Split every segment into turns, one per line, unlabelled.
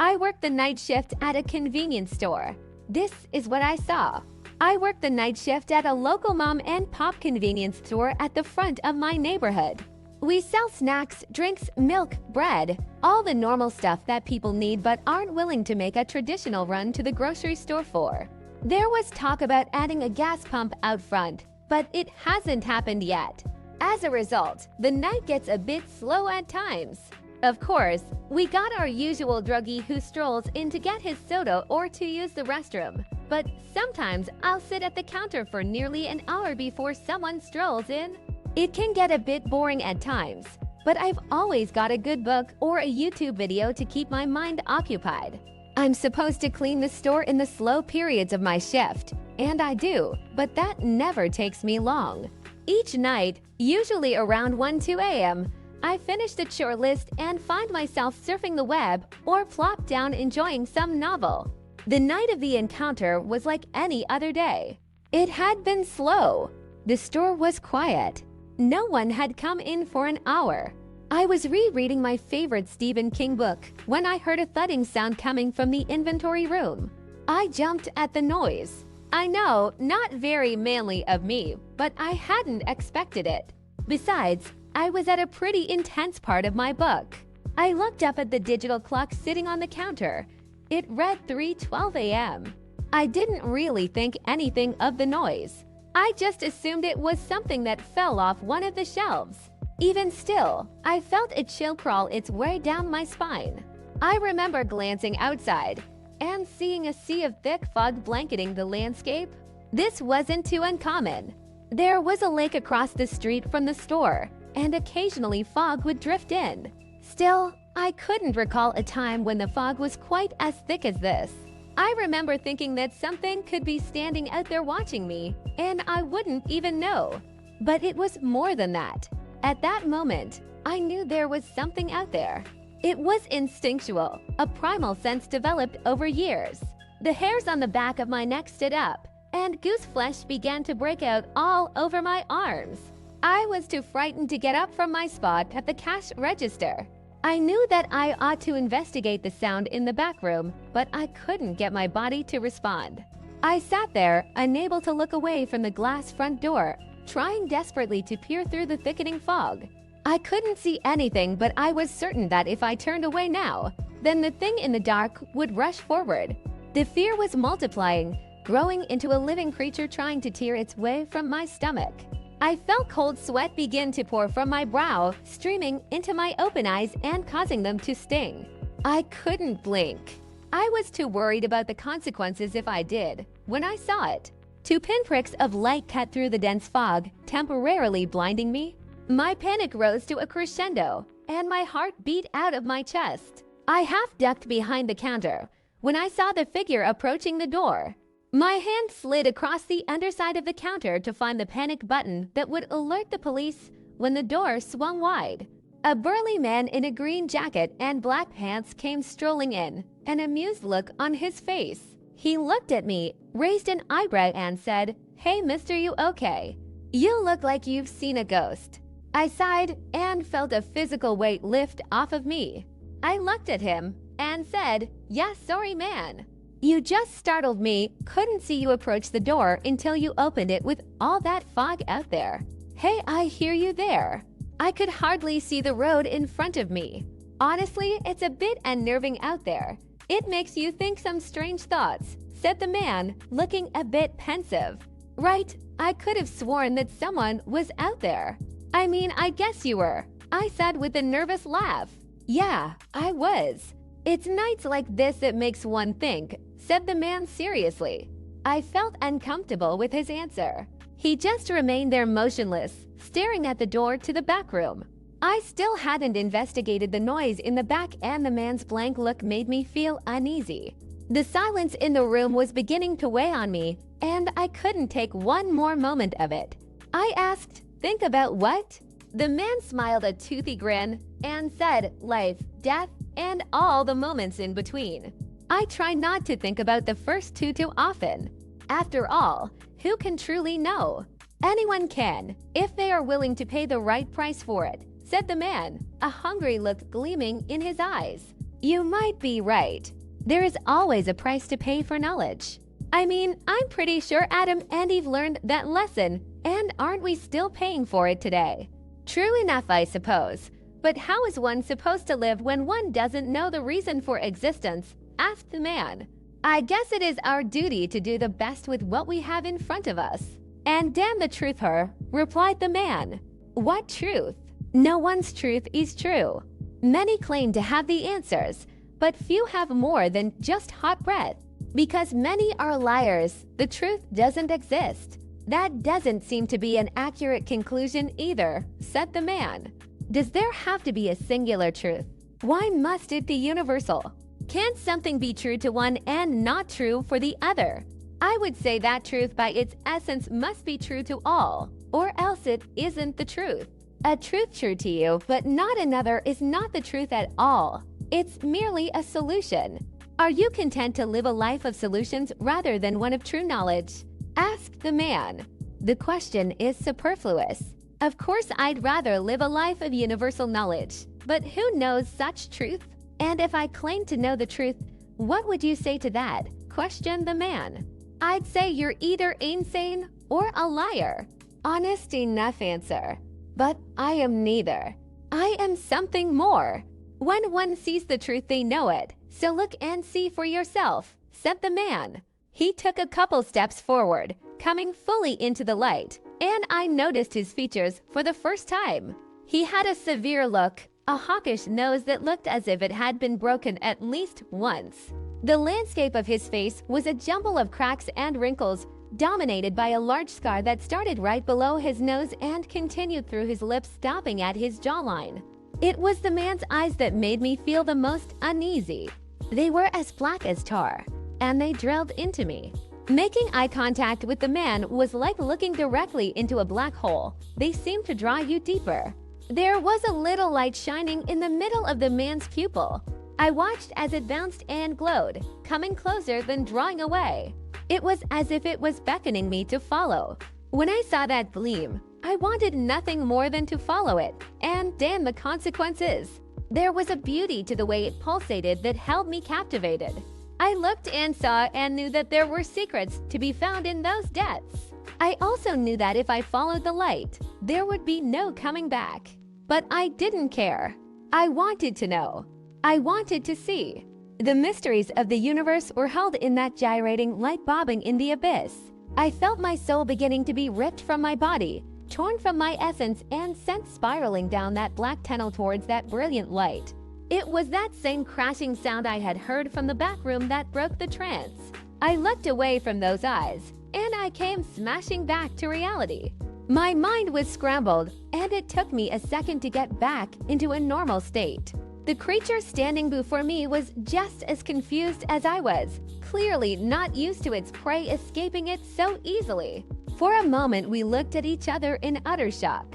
I worked the night shift at a convenience store. This is what I saw. I worked the night shift at a local mom and pop convenience store at the front of my neighborhood. We sell snacks, drinks, milk, bread, all the normal stuff that people need but aren't willing to make a traditional run to the grocery store for. There was talk about adding a gas pump out front, but it hasn't happened yet. As a result, the night gets a bit slow at times. Of course, we got our usual druggie who strolls in to get his soda or to use the restroom. But sometimes I'll sit at the counter for nearly an hour before someone strolls in. It can get a bit boring at times, but I've always got a good book or a YouTube video to keep my mind occupied. I'm supposed to clean the store in the slow periods of my shift, and I do, but that never takes me long. Each night, usually around 1-2 a.m., I finish the chore list and find myself surfing the web or plop down enjoying some novel. The night of the encounter was like any other day. It had been slow. The store was quiet. No one had come in for an hour. I was rereading my favorite Stephen King book when I heard a thudding sound coming from the inventory room. I jumped at the noise. I know, not very manly of me, but I hadn't expected it. Besides, I was at a pretty intense part of my book. I looked up at the digital clock sitting on the counter. It read 3:12 a.m. I didn't really think anything of the noise. I just assumed it was something that fell off one of the shelves. Even still, I felt a chill crawl its way down my spine. I remember glancing outside and seeing a sea of thick fog blanketing the landscape. This wasn't too uncommon. There was a lake across the street from the store, and occasionally fog would drift in. Still, I couldn't recall a time when the fog was quite as thick as this. I remember thinking that something could be standing out there watching me, and I wouldn't even know. But it was more than that. At that moment, I knew there was something out there. It was instinctual, a primal sense developed over years. The hairs on the back of my neck stood up, and goose flesh began to break out all over my arms. I was too frightened to get up from my spot at the cash register. I knew that I ought to investigate the sound in the back room, but I couldn't get my body to respond. I sat there, unable to look away from the glass front door, trying desperately to peer through the thickening fog. I couldn't see anything, but I was certain that if I turned away now, then the thing in the dark would rush forward. The fear was multiplying, growing into a living creature trying to tear its way from my stomach. I felt cold sweat begin to pour from my brow, streaming into my open eyes and causing them to sting. I couldn't blink. I was too worried about the consequences if I did. When I saw it, 2 pinpricks of light cut through the dense fog, temporarily blinding me. My panic rose to a crescendo, and my heart beat out of my chest. I half ducked behind the counter when I saw the figure approaching the door. My hand slid across the underside of the counter to find the panic button that would alert the police when the door swung wide. A burly man in a green jacket and black pants came strolling in, an amused look on his face. He looked at me, raised an eyebrow and said, "Hey mister, you okay? You look like you've seen a ghost." I sighed and felt a physical weight lift off of me. I looked at him and said, "Yeah, sorry man. You just startled me, couldn't see you approach the door until you opened it with all that fog out there. Hey, I hear you there." I could hardly see the road in front of me. Honestly, it's a bit unnerving out there. It makes you think some strange thoughts, said the man, looking a bit pensive. Right, I could have sworn that someone was out there. I mean, I guess you were, I said with a nervous laugh. Yeah, I was. It's nights like this that makes one think, said the man seriously. I felt uncomfortable with his answer. He just remained there motionless, staring at the door to the back room. I still hadn't investigated the noise in the back, and the man's blank look made me feel uneasy. The silence in the room was beginning to weigh on me, and I couldn't take one more moment of it. I asked, "Think about what?" The man smiled a toothy grin and said, "Life, death, and all the moments in between." I try not to think about the first two too often. After all, who can truly know? Anyone can, if they are willing to pay the right price for it, said the man, a hungry look gleaming in his eyes. You might be right. There is always a price to pay for knowledge. I mean, I'm pretty sure Adam and Eve learned that lesson, and aren't we still paying for it today? True enough, I suppose. But how is one supposed to live when one doesn't know the reason for existence? Asked the man. I guess it is our duty to do the best with what we have in front of us. And damn the truth her, replied the man. What truth? No one's truth is true. Many claim to have the answers, but few have more than just hot breath. Because many are liars, the truth doesn't exist. That doesn't seem to be an accurate conclusion either, said the man. Does there have to be a singular truth? Why must it be universal? Can't something be true to one and not true for the other? I would say that truth by its essence must be true to all, or else it isn't the truth. A truth true to you but not another is not the truth at all. It's merely a solution. Are you content to live a life of solutions rather than one of true knowledge? Asked the man. The question is superfluous. Of course, I'd rather live a life of universal knowledge. But who knows such truth? And if I claim to know the truth, what would you say to that? Questioned the man. I'd say you're either insane or a liar. Honest enough answer. But I am neither. I am something more. When one sees the truth, they know it. So look and see for yourself, said the man. He took a couple steps forward, coming fully into the light, and I noticed his features for the first time. He had a severe look, a hawkish nose that looked as if it had been broken at least once. The landscape of his face was a jumble of cracks and wrinkles, dominated by a large scar that started right below his nose and continued through his lips, stopping at his jawline. It was the man's eyes that made me feel the most uneasy. They were as black as tar, and they drilled into me. Making eye contact with the man was like looking directly into a black hole. They seemed to draw you deeper. There was a little light shining in the middle of the man's pupil. I watched as it bounced and glowed, coming closer then drawing away. It was as if it was beckoning me to follow. When I saw that gleam, I wanted nothing more than to follow it, and damn the consequences. There was a beauty to the way it pulsated that held me captivated. I looked and saw and knew that there were secrets to be found in those depths. I also knew that if I followed the light, there would be no coming back. But I didn't care. I wanted to know. I wanted to see. The mysteries of the universe were held in that gyrating light bobbing in the abyss. I felt my soul beginning to be ripped from my body, torn from my essence and sent spiraling down that black tunnel towards that brilliant light. It was that same crashing sound I had heard from the back room that broke the trance. I looked away from those eyes, and I came smashing back to reality. My mind was scrambled, and it took me a second to get back into a normal state. The creature standing before me was just as confused as I was, clearly not used to its prey escaping it so easily. For a moment, we looked at each other in utter shock.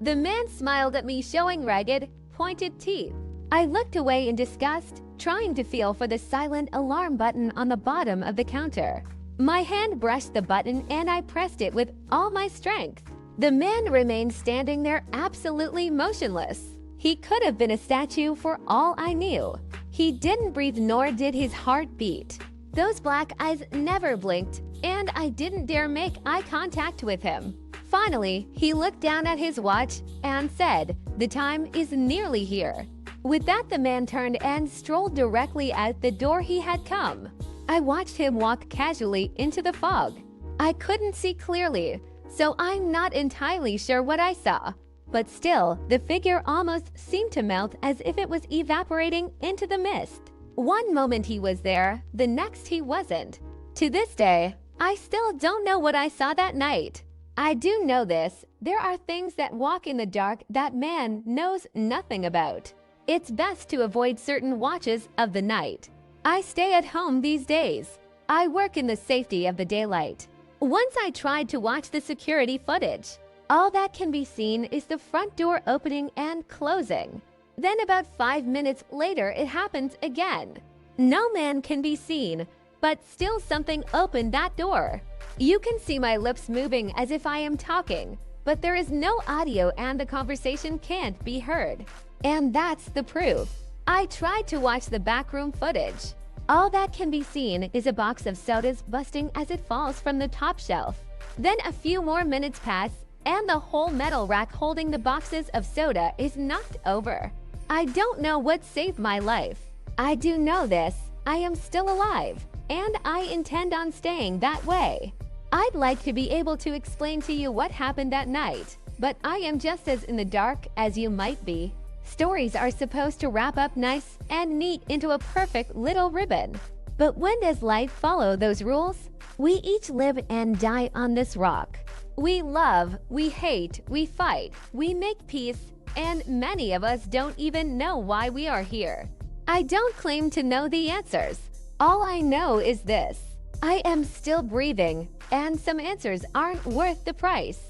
The man smiled at me, showing ragged, pointed teeth. I looked away in disgust, trying to feel for the silent alarm button on the bottom of the counter. My hand brushed the button and I pressed it with all my strength. The man remained standing there absolutely motionless. He could have been a statue for all I knew. He didn't breathe, nor did his heart beat. Those black eyes never blinked, and I didn't dare make eye contact with him. Finally, he looked down at his watch and said, "The time is nearly here." With that, the man turned and strolled directly out the door he had come. I watched him walk casually into the fog. I couldn't see clearly, so I'm not entirely sure what I saw. But still, the figure almost seemed to melt as if it was evaporating into the mist. One moment he was there, the next he wasn't. To this day, I still don't know what I saw that night. I do know this: there are things that walk in the dark that man knows nothing about. It's best to avoid certain watches of the night. I stay at home these days. I work in the safety of the daylight. Once I tried to watch the security footage. All that can be seen is the front door opening and closing. Then about 5 minutes later, it happens again. No man can be seen, but still something opened that door. You can see my lips moving as if I am talking, but there is no audio and the conversation can't be heard. And that's the proof. I tried to watch the backroom footage. All that can be seen is a box of sodas busting as it falls from the top shelf. Then a few more minutes pass, and the whole metal rack holding the boxes of soda is knocked over. I don't know what saved my life. I do know this: I am still alive, and I intend on staying that way. I'd like to be able to explain to you what happened that night, but I am just as in the dark as you might be. Stories are supposed to wrap up nice and neat into a perfect little ribbon. But when does life follow those rules? We each live and die on this rock. We love, we hate, we fight, we make peace, and many of us don't even know why we are here. I don't claim to know the answers. All I know is this: I am still breathing, and some answers aren't worth the price.